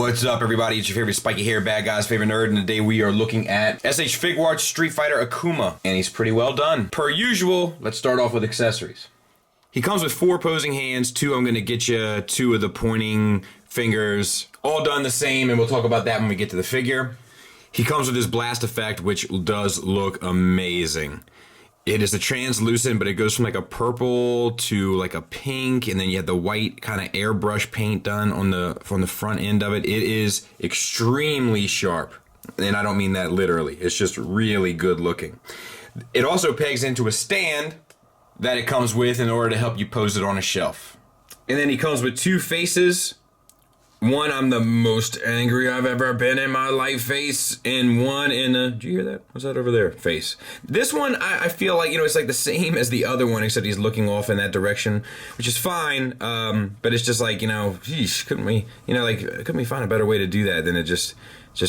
What's up, everybody? It's your favorite spiky hair bad guy's favorite nerd, and today we are looking at SH Figuarts Streetfighter Akuma, and he's pretty well done. Per usual, let's start off with accessories. He comes with 4 opposing hands, 2 I'm going to get you, 2 of the pointing fingers, all done the same, and we'll talk about that when we get to the figure. He comes with his blast effect, which does look amazing. It is a translucent, but it goes from like a purple to like a pink, and then you have the white kind of airbrush paint done on the front end of it. It is extremely sharp, and I don't mean that literally. It's just really good looking. It also pegs into a stand that it comes with in order to help you pose it on a shelf. And then he comes with 2 faces. One, I'm the most angry I've ever been in my life face, and one in a, did you hear that? What's that over there? Face. This one, I feel like, it's like the same as the other one, except he's looking off in that direction, which is fine, but it's just like, geez, couldn't we find a better way to do that than to just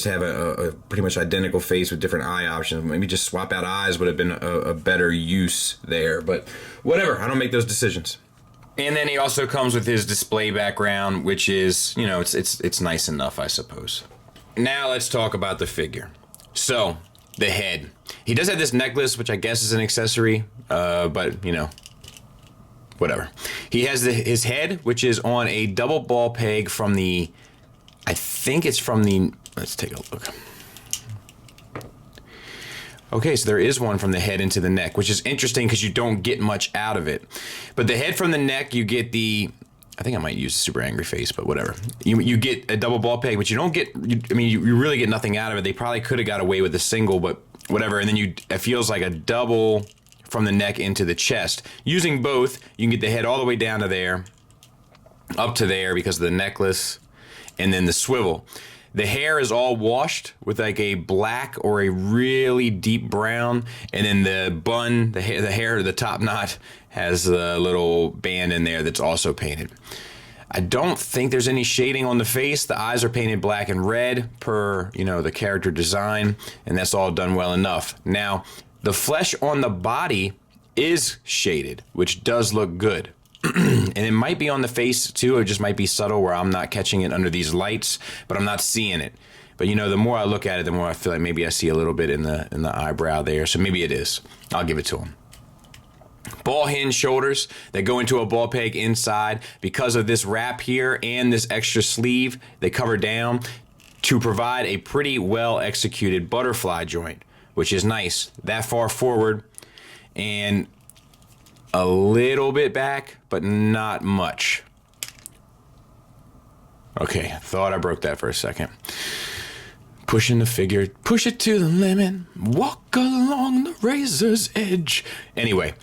have a pretty much identical face with different eye options? Maybe just swap out eyes would have been a better use there, but whatever, I don't make those decisions. And then he also comes with his display background, which is, it's nice enough, I suppose. Now let's talk about the figure. So, the head. He does have this necklace, which I guess is an accessory, but, whatever. He has his head, which is on a double ball peg from the, I think it's from the, let's take a look. Okay, so there is one from the head into the neck, which is interesting because you don't get much out of it. But the head from the neck, you get the, I think I might use super angry face, but whatever. You get a double ball peg, but you don't get, you really get nothing out of it. They probably could have got away with a single, but whatever. And then it feels like a double from the neck into the chest. Using both, you can get the head all the way down to there, up to there because of the necklace, and then the swivel. The hair is all washed with like a black or a really deep brown, and then the bun, the hair, the top knot has a little band in there that's also painted. I don't think there's any shading on the face. The eyes are painted black and red per, the character design, and that's all done well enough. Now, the flesh on the body is shaded, which does look good. And it might be on the face too, it just might be subtle where I'm not catching it under these lights, but I'm not seeing it. But the more I look at it, the more I feel like maybe I see a little bit in the eyebrow there, so maybe it is. I'll give it to him. Ball hinge shoulders that go into a ball peg inside. Because of this wrap here and this extra sleeve, they cover down to provide a pretty well executed butterfly joint, which is nice. That far forward and a little bit back, but not much. Okay, thought I broke that for a second. Pushing the figure, push it to the limit, walk along the razor's edge. Anyway,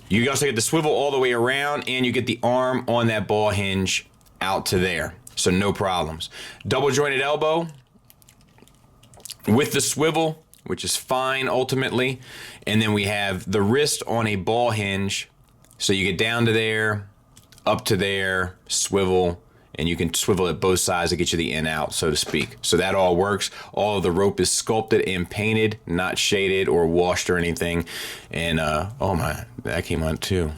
you also get the swivel all the way around, and you get the arm on that ball hinge out to there. So no problems. Double jointed elbow with the swivel, which is fine ultimately. And then we have the wrist on a ball hinge. So you get down to there, up to there, swivel, and you can swivel at both sides to get you the in out, so to speak. So that all works. All of the rope is sculpted and painted, not shaded or washed or anything. And, oh my, that came on too.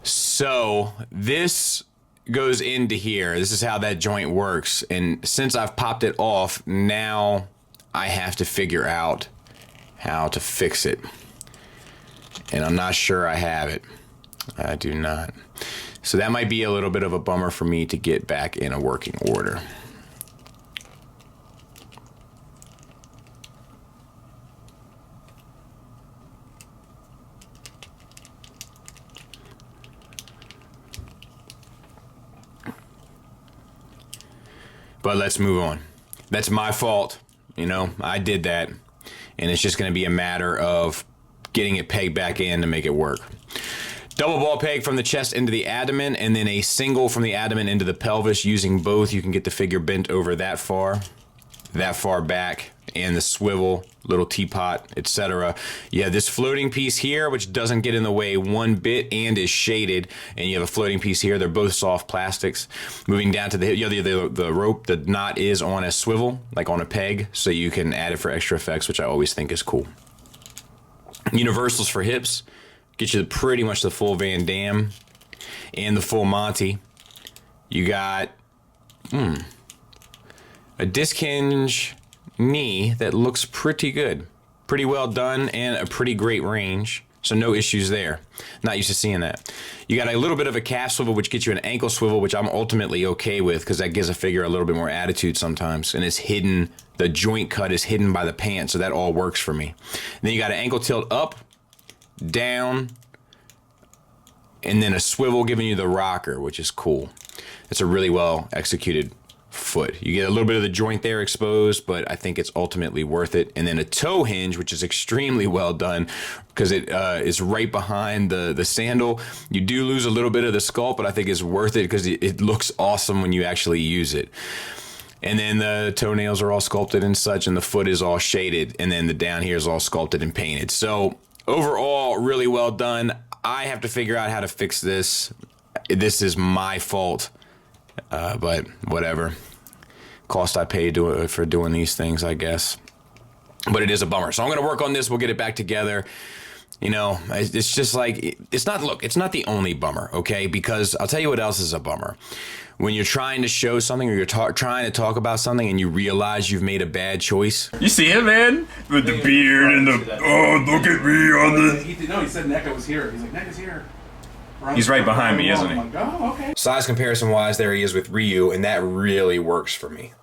So this goes into here. This is how that joint works. And since I've popped it off, now I have to figure out how to fix it. And I'm not sure I have it. I do not. So that might be a little bit of a bummer for me to get back in a working order. But let's move on. That's my fault. I did that. And it's just going to be a matter of getting it pegged back in to make it work. Double ball peg from the chest into the abdomen, and then a single from the abdomen into the pelvis. Using both, you can get the figure bent over that far back, and the swivel, little teapot, etc. You have this floating piece here, which doesn't get in the way one bit and is shaded, and you have a floating piece here. They're both soft plastics. Moving down to the rope, the knot is on a swivel, like on a peg, so you can add it for extra effects, which I always think is cool. Universals for hips, get you pretty much the full Van Damme. and the full Monty. You got a disc hinge knee that looks pretty good. Pretty well done and a pretty great range. So no issues there. Not used to seeing that. You got a little bit of a calf swivel, which gets you an ankle swivel, which I'm ultimately okay with because that gives a figure a little bit more attitude sometimes. And it's hidden, the joint cut is hidden by the pant, so that all works for me. And then you got an ankle tilt up, down, and then a swivel giving you the rocker, which is cool. It's a really well executed foot. You get a little bit of the joint there exposed, but I think it's ultimately worth it. And then a toe hinge, which is extremely well done because it is right behind the sandal. You do lose a little bit of the sculpt, but I think it's worth it because it looks awesome when you actually use it. And then the toenails are all sculpted and such, and the foot is all shaded, and then the down here is all sculpted and painted. So overall, really well done. I have to figure out how to fix this. This is my fault. But whatever. Cost I pay for doing these things, I guess. But it is a bummer. So I'm going to work on this. We'll get it back together. You know, it's just like, it's not the only bummer, okay? Because I'll tell you what else is a bummer. When you're trying to show something or you're trying to talk about something and you realize you've made a bad choice. You see him, man? With the beard and the, oh, look at me on the... No, he said NECA was here. He's like, NECA's here. He's right behind me, isn't he? I'm like, oh, okay. Size comparison wise, there he is with Ryu, and that really works for me.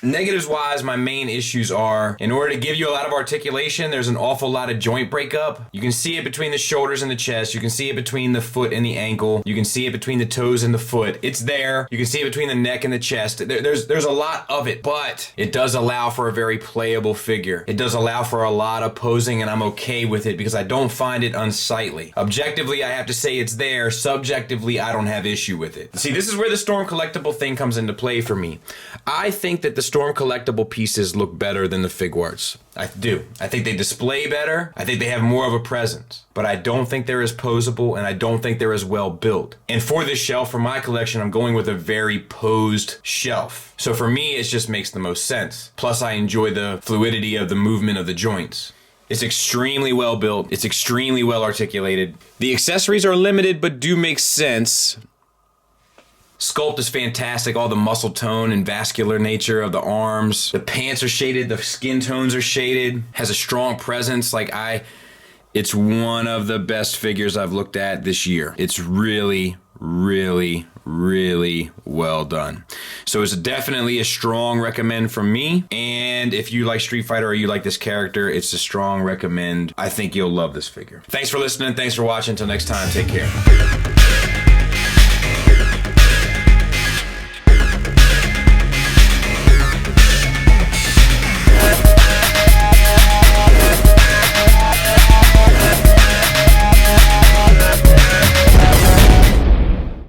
Negatives wise, my main issues are, in order to give you a lot of articulation, there's an awful lot of joint breakup. You can see it between the shoulders and the chest. You can see it between the foot and the ankle. You can see it between the toes and the foot. It's there. You can see it between the neck and the chest. There's a lot of it, but it does allow for a very playable figure. It does allow for a lot of posing, and I'm okay with it because I don't find it unsightly. Objectively, I have to say it's there. Subjectively, I don't have issue with it. See, this is where the Storm collectible thing comes into play for me. I think that the Storm collectible pieces look better than the Figuarts. I do. I think they display better. I think they have more of a presence. But I don't think they're as posable, and I don't think they're as well built. And for this shelf, for my collection, I'm going with a very posed shelf. So for me, it just makes the most sense. Plus, I enjoy the fluidity of the movement of the joints. It's extremely well built. It's extremely well articulated. The accessories are limited, but do make sense. Sculpt is fantastic, all the muscle tone and vascular nature of the arms. The pants are shaded, the skin tones are shaded, has a strong presence. It's one of the best figures I've looked at this year. It's really, really, really well done. So it's definitely a strong recommend from me. And if you like Street Fighter or you like this character, it's a strong recommend. I think you'll love this figure. Thanks for listening. Thanks for watching. Until next time, take care.